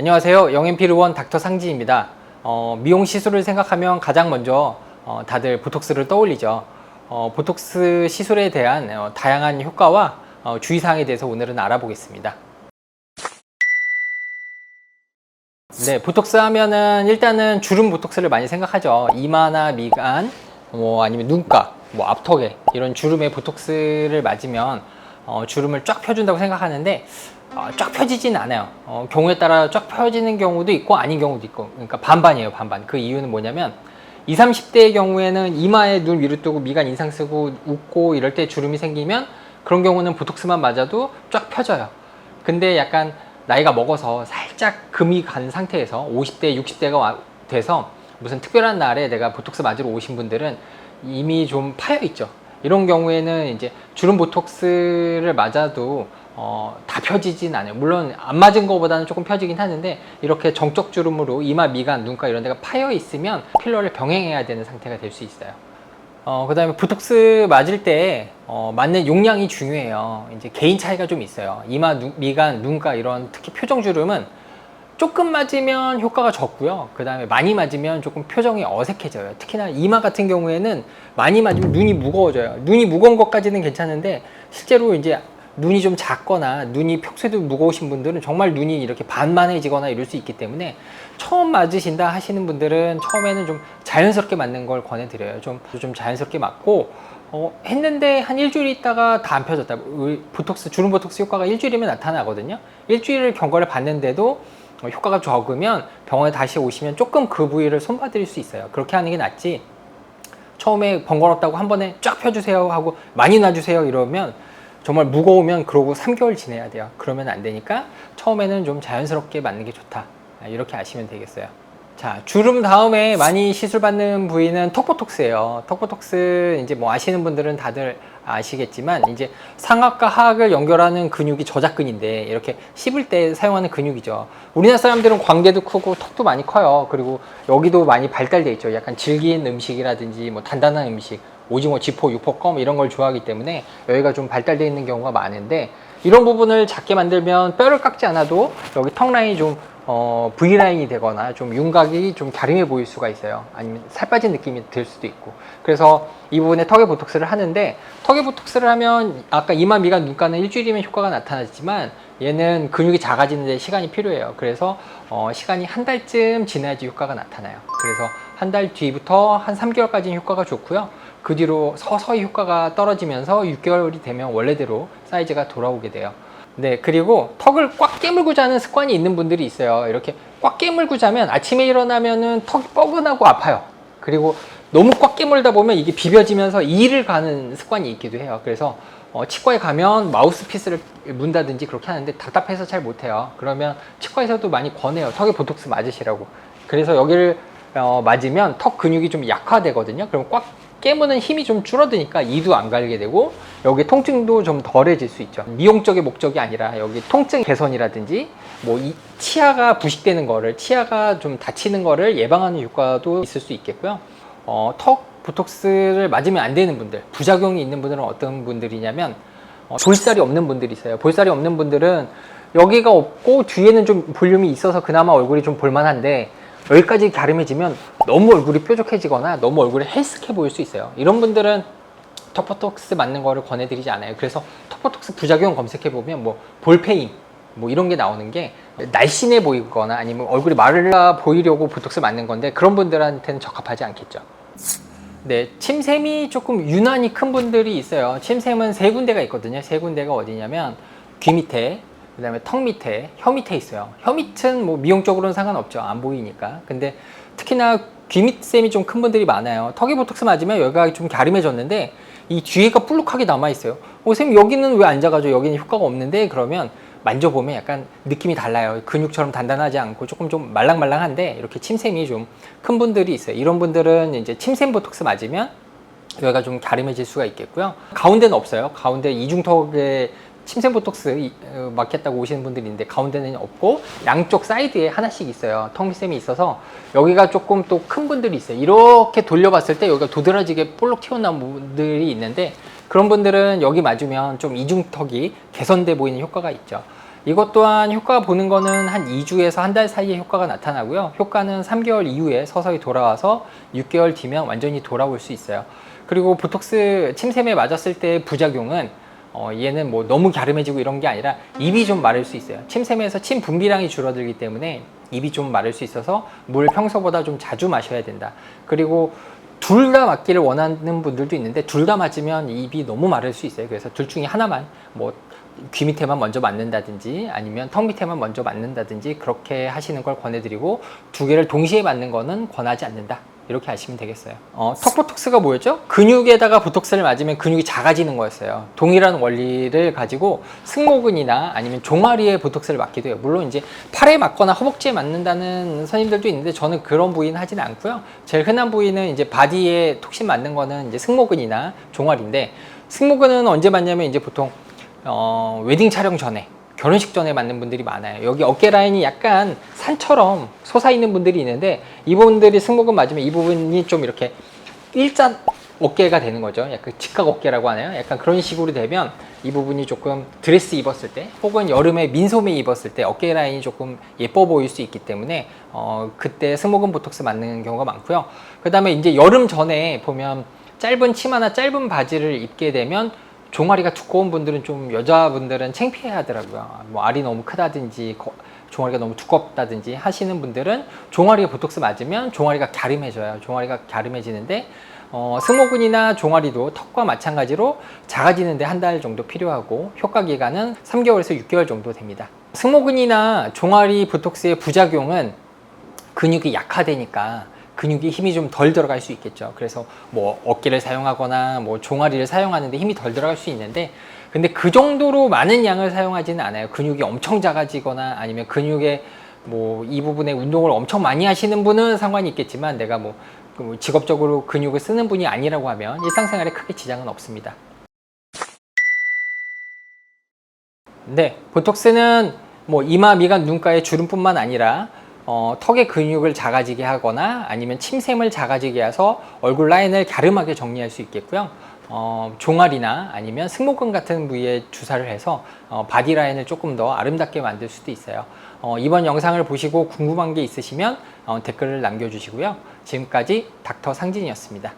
안녕하세요. 영앤피르원 닥터 상진입니다. 미용 시술을 생각하면 가장 먼저 다들 보톡스를 떠올리죠. 보톡스 시술에 대한 다양한 효과와 주의사항에 대해서 오늘은 알아보겠습니다. 네, 보톡스 하면은 일단은 주름 보톡스를 많이 생각하죠. 이마나 미간, 아니면 눈가, 앞턱에 이런 주름에 보톡스를 맞으면 주름을 쫙 펴준다고 생각하는데 쫙 펴지진 않아요. 경우에 따라 쫙 펴지는 경우도 있고 아닌 경우도 있고, 그러니까 반반이에요. 반반. 그 이유는 뭐냐면 20, 30대의 경우에는 이마에 눈 위로 뜨고 미간 인상 쓰고 웃고 이럴 때 주름이 생기면 그런 경우는 보톡스만 맞아도 쫙 펴져요. 근데 약간 나이가 먹어서 살짝 금이 간 상태에서 50대, 60대가 돼서 무슨 특별한 날에 내가 보톡스 맞으러 오신 분들은 이미 좀 파여 있죠. 이런 경우에는 이제 주름 보톡스를 맞아도 다 펴지진 않아요. 물론 안 맞은 것보다는 조금 펴지긴 하는데, 이렇게 정적 주름으로 이마, 미간, 눈가 이런 데가 파여 있으면 필러를 병행해야 되는 상태가 될 수 있어요. 그 다음에 보톡스 맞을 때 맞는 용량이 중요해요. 이제 개인 차이가 좀 있어요. 이마, 미간, 눈가 이런 특히 표정 주름은 조금 맞으면 효과가 적고요. 그 다음에 많이 맞으면 조금 표정이 어색해져요. 특히나 이마 같은 경우에는 많이 맞으면 눈이 무거워져요. 눈이 무거운 것까지는 괜찮은데 실제로 이제 눈이 좀 작거나 눈이 평소에도 무거우신 분들은 정말 눈이 이렇게 반만해지거나 이럴 수 있기 때문에 처음 맞으신다 하시는 분들은 처음에는 좀 자연스럽게 맞는 걸 권해드려요. 좀 자연스럽게 맞고 했는데 한 일주일 있다가 다 안 펴졌다. 보톡스, 주름 보톡스 효과가 일주일이면 나타나거든요. 일주일을 경과를 봤는데도 효과가 적으면 병원에 다시 오시면 조금 그 부위를 손봐드릴 수 있어요. 그렇게 하는 게 낫지, 처음에 번거롭다고 한 번에 쫙 펴주세요 하고 많이 놔주세요 이러면 정말 무거우면 그러고 3개월 지내야 돼요. 그러면 안 되니까 처음에는 좀 자연스럽게 맞는 게 좋다, 이렇게 아시면 되겠어요. 자, 주름 다음에 많이 시술받는 부위는 턱보톡스예요. 턱보톡스 이제 아시는 분들은 다들 아시겠지만 이제 상악과 하악을 연결하는 근육이 저작근인데 이렇게 씹을 때 사용하는 근육이죠. 우리나라 사람들은 광대도 크고 턱도 많이 커요. 그리고 여기도 많이 발달돼 있죠. 약간 질긴 음식이라든지 단단한 음식, 오징어, 쥐포, 육포, 껌 이런 걸 좋아하기 때문에 여기가 좀 발달되어 있는 경우가 많은데, 이런 부분을 작게 만들면 뼈를 깎지 않아도 여기 턱 라인이 좀 V라인이 되거나 좀 윤곽이 좀 갸름해 보일 수가 있어요. 아니면 살 빠진 느낌이 들 수도 있고. 그래서 이 부분에 턱에 보톡스를 하는데, 턱에 보톡스를 하면 아까 이마, 미간, 눈가는 일주일이면 효과가 나타나지만 얘는 근육이 작아지는 데 시간이 필요해요. 그래서 시간이 한 달쯤 지나야지 효과가 나타나요. 그래서 한 달 뒤부터 한 3개월까지는 효과가 좋고요. 그 뒤로 서서히 효과가 떨어지면서 6개월이 되면 원래대로 사이즈가 돌아오게 돼요. 네, 그리고 턱을 꽉 깨물고 자는 습관이 있는 분들이 있어요. 이렇게 꽉 깨물고 자면 아침에 일어나면은 턱이 뻐근하고 아파요. 그리고 너무 꽉 깨물다 보면 이게 비벼지면서 이를 가는 습관이 있기도 해요. 그래서 치과에 가면 마우스피스를 문다든지 그렇게 하는데 답답해서 잘 못해요. 그러면 치과에서도 많이 권해요. 턱에 보톡스 맞으시라고. 그래서 여기를 맞으면 턱 근육이 좀 약화되거든요. 그럼 꽉 깨무는 힘이 좀 줄어드니까 이도 안 갈게 되고 여기 통증도 좀 덜해질 수 있죠. 미용적인 목적이 아니라 여기 통증 개선이라든지 이 치아가 부식되는 거를, 치아가 좀 다치는 거를 예방하는 효과도 있을 수 있겠고요. 턱 보톡스를 맞으면 안 되는 분들, 부작용이 있는 분들은 어떤 분들이냐면 볼살이 없는 분들이 있어요. 볼살이 없는 분들은 여기가 없고 뒤에는 좀 볼륨이 있어서 그나마 얼굴이 좀 볼만한데 여기까지 갸름해지면 너무 얼굴이 뾰족해지거나 너무 얼굴이 헬스케 보일 수 있어요. 이런 분들은 턱보톡스 맞는 거를 권해드리지 않아요. 그래서 턱보톡스 부작용 검색해보면 볼페임 이런 게 나오는 게 날씬해 보이거나 아니면 얼굴이 마르라 보이려고 보톡스 맞는 건데, 그런 분들한테는 적합하지 않겠죠. 네, 침샘이 조금 유난히 큰 분들이 있어요. 침샘은 세 군데가 있거든요. 세 군데가 어디냐면 귀 밑에, 그 다음에 턱 밑에, 혀 밑에 있어요. 혀 밑은 미용적으로는 상관없죠. 안 보이니까. 근데 특히나 귀 밑샘이 좀 큰 분들이 많아요. 턱에 보톡스 맞으면 여기가 좀 갸름해졌는데 이 뒤에가 볼록하게 남아있어요. 선생님 여기는 왜 안 작아져? 여기는 효과가 없는데? 그러면 만져보면 약간 느낌이 달라요. 근육처럼 단단하지 않고 조금 좀 말랑말랑한데 이렇게 침샘이 좀 큰 분들이 있어요. 이런 분들은 이제 침샘 보톡스 맞으면 여기가 좀 갸름해질 수가 있겠고요. 가운데는 없어요. 가운데 이중턱에 침샘 보톡스 맞겠다고 오시는 분들이 있는데 가운데는 없고 양쪽 사이드에 하나씩 있어요. 턱 밑샘이 있어서 여기가 조금 또 큰 분들이 있어요. 이렇게 돌려봤을 때 여기가 도드라지게 볼록 튀어나온 분들이 있는데, 그런 분들은 여기 맞으면 좀 이중턱이 개선돼 보이는 효과가 있죠. 이것 또한 효과 보는 거는 한 2주에서 한 달 사이에 효과가 나타나고요. 효과는 3개월 이후에 서서히 돌아와서 6개월 뒤면 완전히 돌아올 수 있어요. 그리고 보톡스 침샘에 맞았을 때 부작용은 얘는 뭐 너무 갸름해지고 이런 게 아니라 입이 좀 마를 수 있어요. 침샘에서 침 분비량이 줄어들기 때문에 입이 좀 마를 수 있어서 물 평소보다 좀 자주 마셔야 된다. 그리고 둘 다 맞기를 원하는 분들도 있는데 둘 다 맞으면 입이 너무 마를 수 있어요. 그래서 둘 중에 하나만 뭐 귀 밑에만 먼저 맞는다든지 아니면 턱 밑에만 먼저 맞는다든지 그렇게 하시는 걸 권해드리고 두 개를 동시에 맞는 거는 권하지 않는다. 이렇게 하시면 되겠어요. 턱 보톡스가 뭐였죠? 근육에다가 보톡스를 맞으면 근육이 작아지는 거였어요. 동일한 원리를 가지고 승모근이나 아니면 종아리에 보톡스를 맞기도 해요. 물론 이제 팔에 맞거나 허벅지에 맞는다는 선생님들도 있는데 저는 그런 부위는 하지는 않고요. 제일 흔한 부위는 이제 바디에 톡신 맞는 거는 이제 승모근이나 종아리인데 승모근은 언제 맞냐면 이제 보통 웨딩 촬영 전에 결혼식 전에 맞는 분들이 많아요. 여기 어깨 라인이 약간 산처럼 솟아있는 분들이 있는데 이분들이 승모근 맞으면 이 부분이 좀 이렇게 일자 어깨가 되는 거죠. 약간 직각 어깨라고 하나요? 약간 그런 식으로 되면 이 부분이 조금 드레스 입었을 때 혹은 여름에 민소매 입었을 때 어깨 라인이 조금 예뻐 보일 수 있기 때문에 그때 승모근 보톡스 맞는 경우가 많고요. 그 다음에 이제 여름 전에 보면 짧은 치마나 짧은 바지를 입게 되면 종아리가 두꺼운 분들은 좀 여자분들은 창피해 하더라고요. 뭐 알이 너무 크다든지 종아리가 너무 두껍다든지 하시는 분들은 종아리에 보톡스 맞으면 종아리가 갸름해져요. 종아리가 갸름해지는데 승모근이나 종아리도 턱과 마찬가지로 작아지는데 한 달 정도 필요하고 효과 기간은 3개월에서 6개월 정도 됩니다. 승모근이나 종아리 보톡스의 부작용은 근육이 약화되니까 근육이 힘이 좀 덜 들어갈 수 있겠죠. 그래서 뭐 어깨를 사용하거나 뭐 종아리를 사용하는데 힘이 덜 들어갈 수 있는데 근데 그 정도로 많은 양을 사용하지는 않아요. 근육이 엄청 작아지거나 아니면 근육에 뭐 이 부분에 운동을 엄청 많이 하시는 분은 상관이 있겠지만 내가 뭐 직업적으로 근육을 쓰는 분이 아니라고 하면 일상생활에 크게 지장은 없습니다. 네, 보톡스는 뭐 이마, 미간, 눈가의 주름뿐만 아니라 턱의 근육을 작아지게 하거나 아니면 침샘을 작아지게 해서 얼굴 라인을 갸름하게 정리할 수 있겠고요. 종아리나 아니면 승모근 같은 부위에 주사를 해서 바디 라인을 조금 더 아름답게 만들 수도 있어요. 이번 영상을 보시고 궁금한 게 있으시면 댓글을 남겨주시고요. 지금까지 닥터 상진이었습니다.